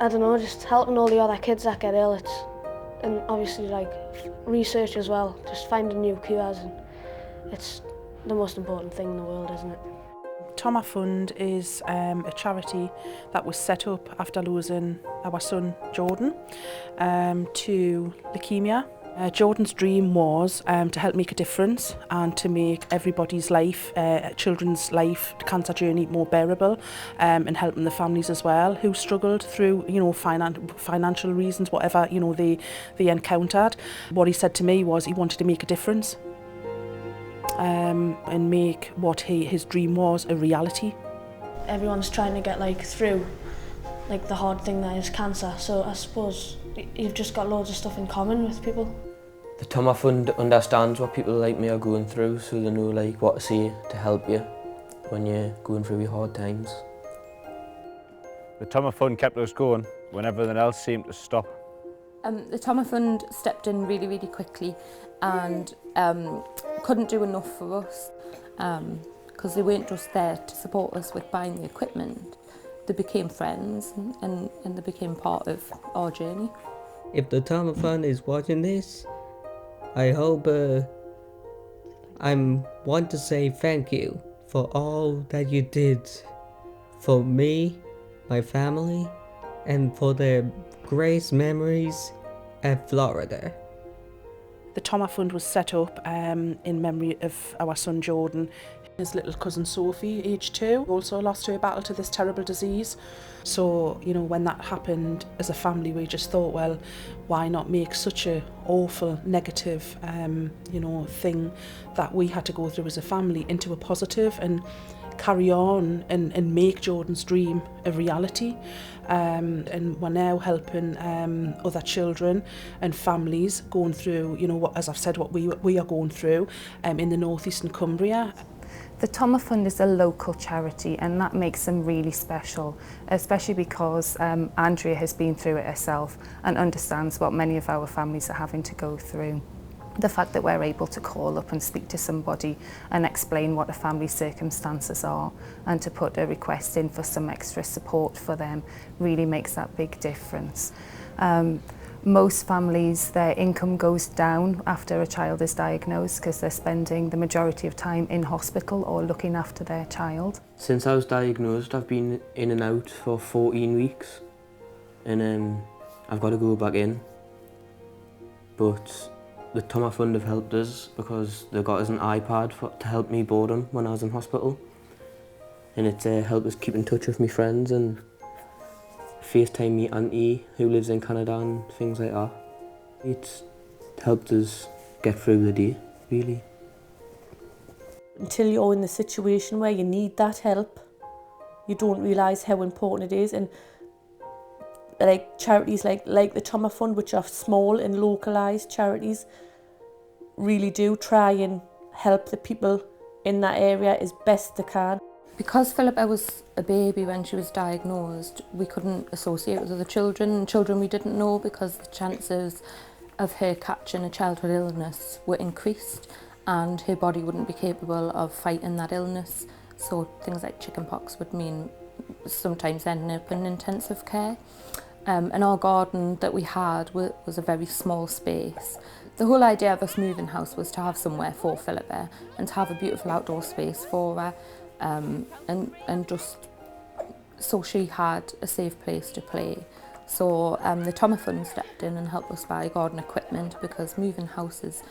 I don't know, just helping all the other kids that get ill. And obviously like research as well, just finding new cures, and it's the most important thing in the world, isn't it? Toma Fund is a charity that was set up after losing our son Jordan to leukemia. Jordan's dream was to help make a difference and to make everybody's life, children's life, cancer journey more bearable, and helping the families as well who struggled through, financial reasons, whatever, they encountered. What he said to me was he wanted to make a difference and make what his dream was a reality. Everyone's trying to get through the hard thing that is cancer, so I suppose you've just got loads of stuff in common with people. The Toma Fund understands what people like me are going through, so they know what to say to help you when you're going through your hard times. The Toma Fund kept us going when everything else seemed to stop. The Toma Fund stepped in really, really quickly and couldn't do enough for us because they weren't just there to support us with buying the equipment. They became friends and they became part of our journey. If the Toma Fund is watching this, I hope I want to say thank you for all that you did for me, my family, and for the great memories at Florida. The Toma Fund was set up in memory of our son Jordan. His little cousin Sophie, aged 2, also lost her battle to this terrible disease. So, when that happened as a family, we just thought, well, why not make such a awful, negative, thing that we had to go through as a family into a positive and carry on and make Jordan's dream a reality. And we're now helping other children and families going through, as I've said, what we are going through in the northeastern Cumbria. The Toma Fund is a local charity, and that makes them really special, especially because Andrea has been through it herself and understands what many of our families are having to go through. The fact that we're able to call up and speak to somebody and explain what a family's circumstances are and to put a request in for some extra support for them really makes that big difference. Most families, their income goes down after a child is diagnosed because they're spending the majority of time in hospital or looking after their child. Since I was diagnosed, I've been in and out for 14 weeks and I've got to go back in. But the Toma Fund have helped us because they got us an iPad to help me boredom when I was in hospital. And it's helped us keep in touch with my friends and FaceTime me auntie who lives in Canada and things like that. It's helped us get through the day, really. Until you're in the situation where you need that help, you don't realise how important it is. And charities like the Toma Fund, which are small and localised charities, really do try and help the people in that area as best they can. Because Philippa was a baby when she was diagnosed, we couldn't associate with other children we didn't know, because the chances of her catching a childhood illness were increased and her body wouldn't be capable of fighting that illness. So things like chickenpox would mean sometimes ending up in intensive care. And our garden that we had was a very small space. The whole idea of us moving house was to have somewhere for Philippa and to have a beautiful outdoor space for her. And just so she had a safe place to play. So the Toma Fund stepped in and helped us buy garden equipment, because moving house is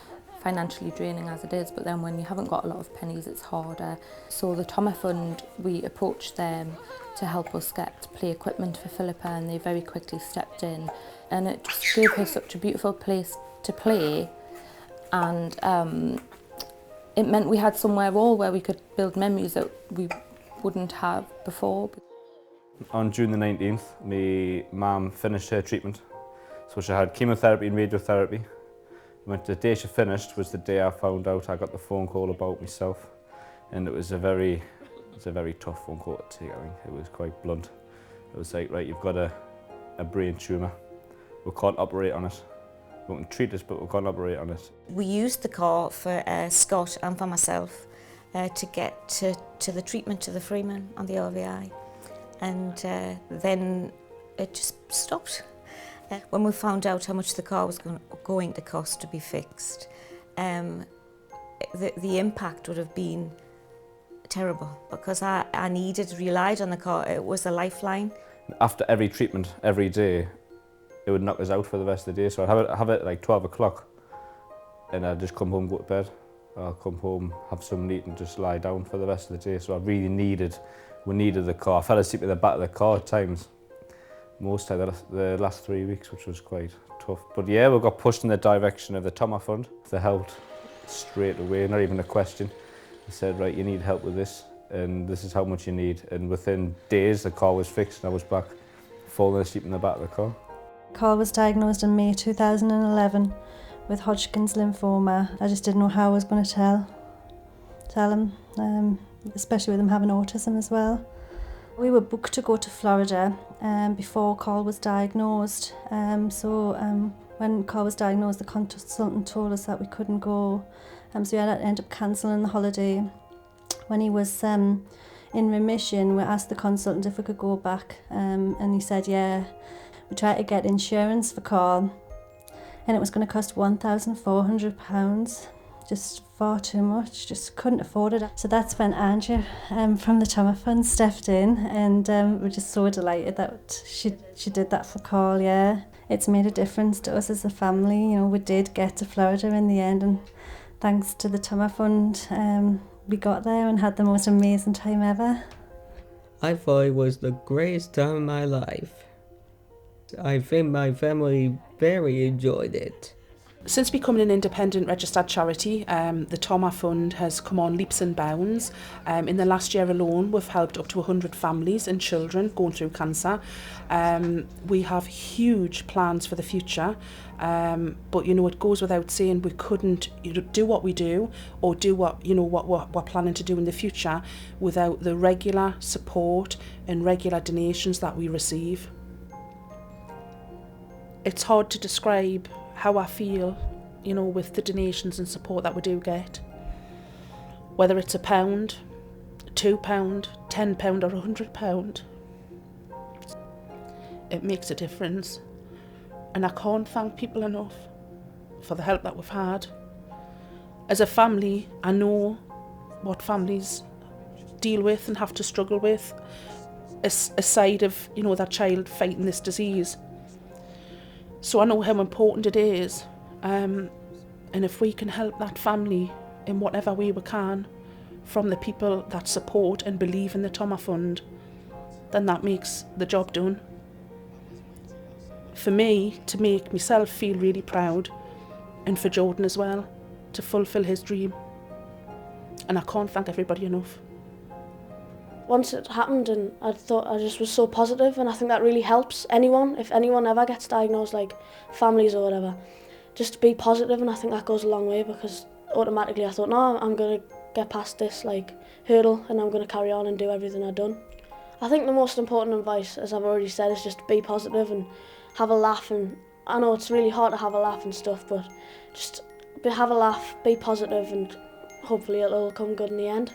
financially draining as it is, but then when you haven't got a lot of pennies it's harder. So the Toma Fund, we approached them to help us get play equipment for Philippa, and they very quickly stepped in, and it just gave her such a beautiful place to play, and it meant we had somewhere all where we could build memories that we wouldn't have before. On June the 19th, my mum finished her treatment. So she had chemotherapy and radiotherapy. The day she finished was the day I found out. I got the phone call about myself, and it was a very tough phone call to take. I think it was quite blunt. It was like, right, you've got a brain tumour. We can't operate on it. We can treat it, but we can't operate on it. We used the car for Scott and for myself to get to the treatment to the Freeman on the RVI. And then it just stopped. When we found out how much the car was going to cost to be fixed, the impact would have been terrible, because I relied on the car. It was a lifeline. After every treatment, every day, it would knock us out for the rest of the day. So I'd have it at like 12 o'clock and I'd just come home, go to bed. I'll come home, have something to eat and just lie down for the rest of the day. So I really we needed the car. I fell asleep in the back of the car at times. Most of the last 3 weeks, which was quite tough. But yeah, we got pushed in the direction of the Toma Fund. They helped straight away, not even a question. They said, right, you need help with this, and this is how much you need. And within days, the car was fixed and I was back falling asleep in the back of the car. Carl was diagnosed in May 2011 with Hodgkin's lymphoma. I just didn't know how I was going to tell him, especially with him having autism as well. We were booked to go to Florida before Carl was diagnosed. When Carl was diagnosed, the consultant told us that we couldn't go. So we had to end up cancelling the holiday. When he was in remission, we asked the consultant if we could go back, and he said, yeah. We tried to get insurance for Carl, and it was going to cost £1,400. Just far too much, just couldn't afford it. So that's when Andrea from the Toma Fund stepped in, and we're just so delighted that she did that for Carl, yeah. It's made a difference to us as a family. You know, we did get to Florida in the end, and thanks to the Toma Fund, we got there and had the most amazing time ever. I thought it was the greatest time of my life. I think my family very enjoyed it. Since becoming an independent registered charity, the Toma Fund has come on leaps and bounds. In the last year alone, we've helped up to 100 families and children going through cancer. We have huge plans for the future, but it goes without saying we couldn't do what we do or do what we're planning to do in the future without the regular support and regular donations that we receive. It's hard to describe how I feel, with the donations and support that we do get. Whether it's £1, £2, £10 or £100, it makes a difference. And I can't thank people enough for the help that we've had. As a family, I know what families deal with and have to struggle with, aside of, that child fighting this disease. So I know how important it is, and if we can help that family in whatever way we can from the people that support and believe in the Toma Fund, then that makes the job done. For me, to make myself feel really proud, and for Jordan as well, to fulfil his dream. And I can't thank everybody enough. Once it happened, and I just was so positive, and I think that really helps anyone. If anyone ever gets diagnosed, like families or whatever, just to be positive, and I think that goes a long way, because automatically I thought, no, I'm going to get past this hurdle, and I'm going to carry on and do everything I've done. I think the most important advice, as I've already said, is just be positive and have a laugh. And I know it's really hard to have a laugh and stuff, but just have a laugh, be positive, and hopefully it'll all come good in the end.